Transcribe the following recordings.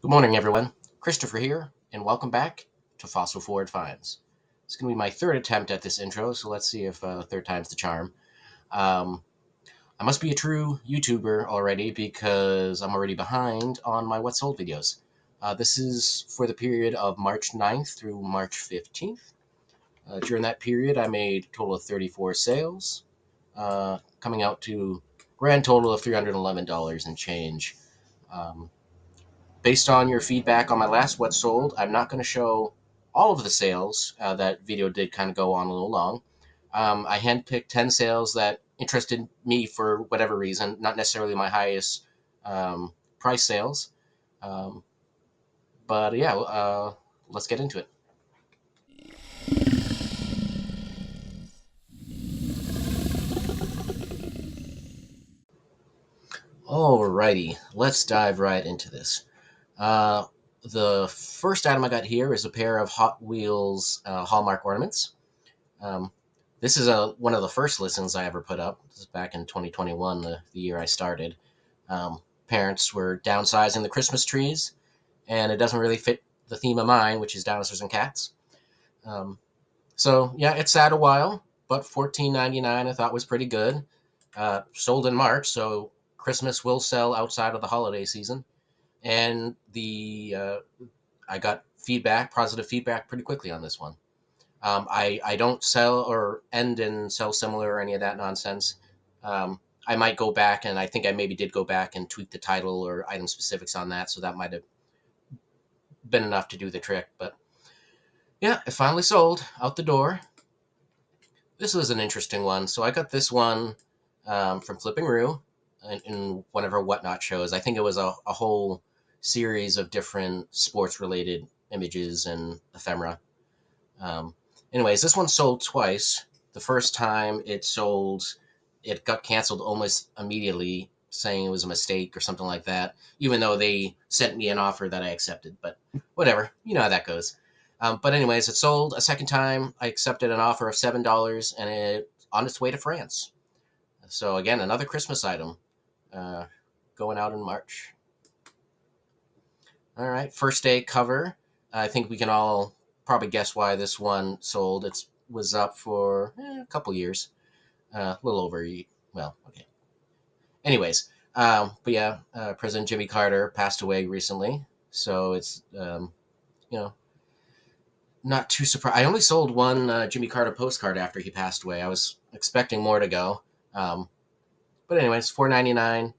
Good morning, everyone. Christopher here, and welcome back to Fossil Forward Finds. It's going to be my third attempt at this intro, so let's see if third time's the charm. Um, I must be a true YouTuber already because I'm already behind on my What's Sold videos. This is for the period of March 9th through March 15th. During that period, I made a total of 34 sales, coming out to grand total of $311 and change. Um, Based on your feedback on my last What Sold, I'm not going to show all of the sales. That video did kind of go on a little long. I handpicked 10 sales that interested me for whatever reason, not necessarily my highest price sales. Um, but yeah, let's get into it. Alrighty, let's dive right into this. Uh, the first item I got here is a pair of Hot Wheels Hallmark ornaments. Um, this is one of the first listings I ever put up. This is back in 2021, the year I started. Parents were downsizing the Christmas trees, and it doesn't really fit the theme of mine, which is dinosaurs and cats. Um, so yeah, it sat a while, but $14.99 I thought was pretty good. Sold in March, so Christmas will sell outside of the holiday season, and the I got positive feedback, pretty quickly on this one. I don't sell or end and sell similar or any of that nonsense. I might go back, and I think I maybe did go back and tweak the title or item specifics on that, so that might have been enough to do the trick. But yeah, it finally sold out the door. This was an interesting one. So I got this one from Flipping Rue in one of her Whatnot shows. I think it was a whole series of different sports related images and ephemera. Um, Anyways, this one sold twice. The first time it sold, it got canceled almost immediately, saying it was a mistake or something like that, even though they sent me an offer that I accepted. But whatever, you know how that goes. But anyways, it sold a second time. I accepted an offer of $7, and it on its way to France. So again, another Christmas item, uh, going out in March. All right, first day cover. I think we can all probably guess why this one sold. It was up for a couple years, a little over. Well, okay. Anyways, but yeah, President Jimmy Carter passed away recently, so it's you know not too surprised. I only sold one Jimmy Carter postcard after he passed away. I was expecting more to go, um, but anyways, $4.99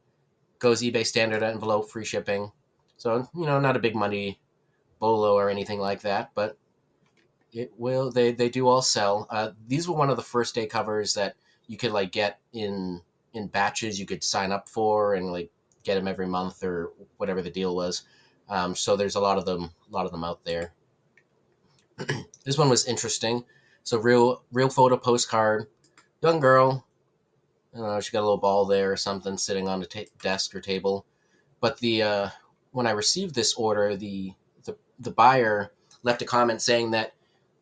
goes eBay standard envelope, free shipping. So not a big money bolo or anything like that, but it will. They do all sell. These were one of the first day covers that you could like get in batches. You could sign up for and like get them every month or whatever the deal was. So there's a lot of them out there. This one was interesting. So real photo postcard. Young girl. I don't know, she got a little ball there or something sitting on the desk or table. But the when I received this order, the buyer left a comment saying that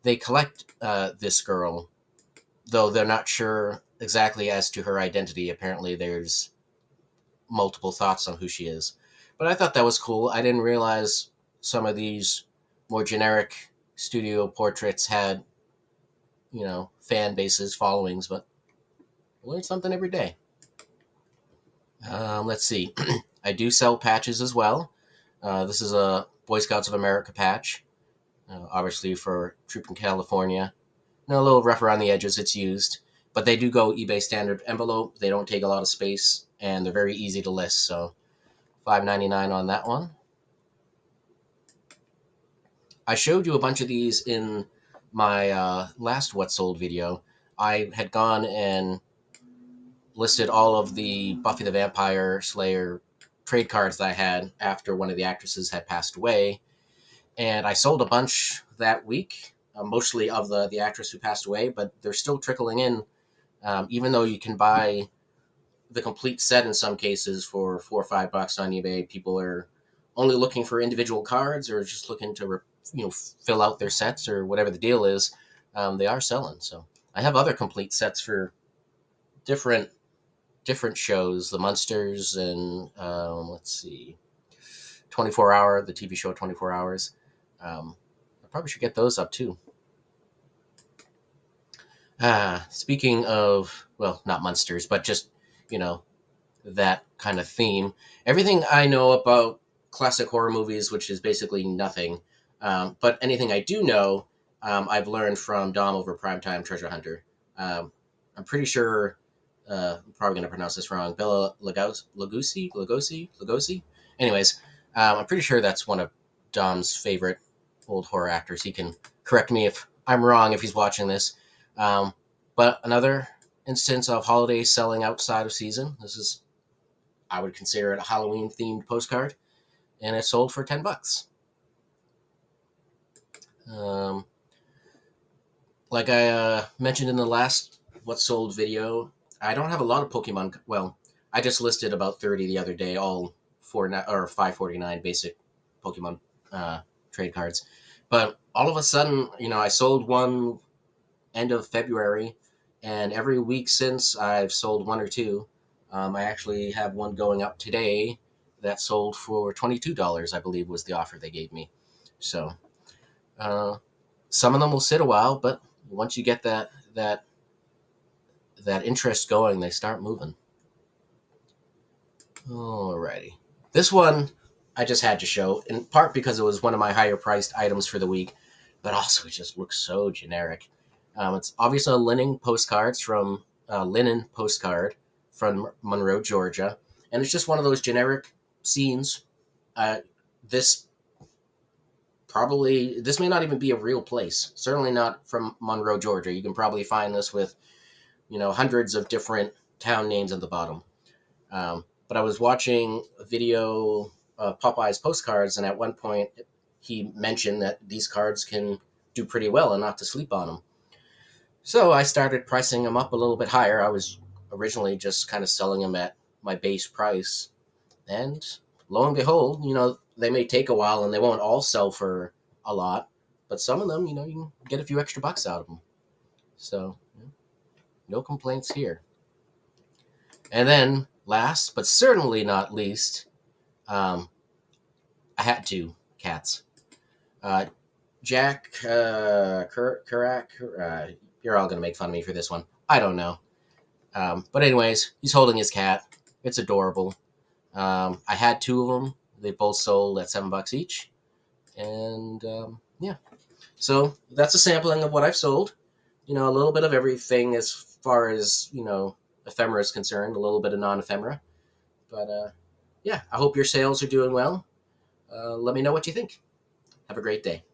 they collect this girl, though they're not sure exactly as to her identity. Apparently, there's multiple thoughts on who she is. But I thought that was cool. I didn't realize some of these more generic studio portraits had, fan bases, followings, but I learn something every day. Let's see. I do sell patches as well. This is a Boy Scouts of America patch, obviously for Troop in California. A little rough around the edges, it's used, but they do go eBay standard envelope. They don't take a lot of space, and they're very easy to list. So $5.99 on that one. I showed you a bunch of these in my last What Sold video. I had gone and listed all of the Buffy the Vampire Slayer trade cards that I had after one of the actresses had passed away, and I sold a bunch that week, mostly of the actress who passed away, but they're still trickling in. Even though you can buy the complete set in some cases for $4 or $5 on eBay, people are only looking for individual cards or just looking to fill out their sets or whatever the deal is. They are selling. So I have other complete sets for different shows, the Munsters and let's see, 24 Hour, the TV show 24 Hours. I probably should get those up too. Speaking of, well, not monsters, but just, you know, that kind of theme. Everything I know about classic horror movies, which is basically nothing, but anything I do know, I've learned from Dom over Primetime Treasure Hunter. I'm pretty sure, I'm probably going to pronounce this wrong, Bella Lugosi? Anyways, I'm pretty sure that's one of Dom's favorite old horror actors. He can correct me if I'm wrong if he's watching this. Um, but another instance of holidays selling outside of season. This is, I would consider it a Halloween themed postcard, and it sold for $10. Um, like I mentioned in the last what sold video, I don't have a lot of Pokemon. Well, I just listed about 30 the other day, all or 549 basic Pokemon uh, trade cards. But all of a sudden, I sold one end of February, and every week since I've sold one or two. I actually have one going up today that sold for $22, I believe was the offer they gave me. So uh, some of them will sit a while, but once you get that interest going, they start moving. Alrighty, this one I just had to show in part because it was one of my higher priced items for the week, but also it just looks so generic. It's obviously a linen postcard from Monroe, Georgia, and it's just one of those generic scenes. Uh, this this may not even be a real place. Certainly not from Monroe, Georgia. You can probably find this with hundreds of different town names at the bottom. But I was watching a video of Popeye's postcards, and at one point he mentioned that these cards can do pretty well and not to sleep on them. So I started pricing them up a little bit higher. I was originally just kind of selling them at my base price. And lo and behold, they may take a while and they won't all sell for a lot, but some of them, you can get a few extra bucks out of them. So, no complaints here. And then, last but certainly not least, um, I had two cats. Uh, Jack Karak. You're all gonna make fun of me for this one. I don't know. But anyways, he's holding his cat. It's adorable. I had two of them. They both sold at $7 each, and yeah. So that's a sampling of what I've sold. A little bit of everything as far as ephemera is concerned. A little bit of non-ephemera, but yeah. I hope your sales are doing well. Let me know what you think. Have a great day.